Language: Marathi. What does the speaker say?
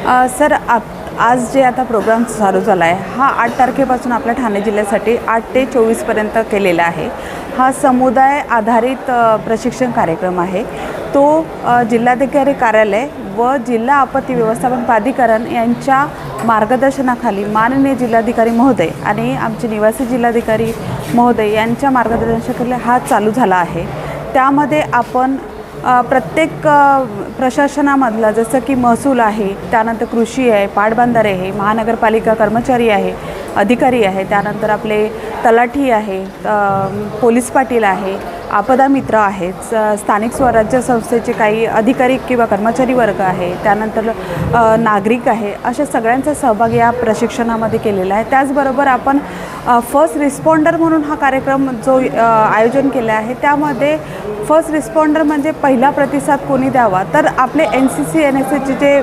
सर आज जे आता प्रोग्राम चालू झाला आहे हा 8 तारखेपासून आपल्या ठाणे जिल्ह्यासाठी 8 ते 24पर्यंत केलेला आहे। हा समुदाय आधारित प्रशिक्षण कार्यक्रम आहे। तो जिल्हाधिकारी कार्यालय व जिल्हा आपत्ती व्यवस्थापन प्राधिकरण यांच्या मार्गदर्शनाखाली माननीय जिल्हाधिकारी महोदय आणि आमचे निवासी जिल्हाधिकारी महोदय यांच्या मार्गदर्शनाखाली हा चालू झाला आहे। त्यामध्ये आपण प्रत्येक प्रशासनामधला जसं की महसूल आहे, त्यानंतर कृषी आहे, पाटबंधारे आहे, महानगरपालिका कर्मचारी आहे, अधिकारी आहे, त्यानंतर आपले तलाठी आहे, पोलीस पाटील आहे, आपदा मित्र आहेत, स्थानिक स्वराज्य संस्थेचे काही अधिकारी किंवा कर्मचारी वर्ग आहे, त्यानंतर नागरिक आहे, अशा सगळ्यांचा सहभाग या प्रशिक्षणामध्ये केलेला आहे। त्याचबरोबर आपण फर्स्ट रिस्पॉन्डर म्हणून हा कार्यक्रम जो आयोजन केला आहे त्यामध्ये फर्स्ट रिस्पॉन्डर म्हणजे पहिला प्रतिसाद कोणी द्यावा, तर आपले NCC NSSचे जे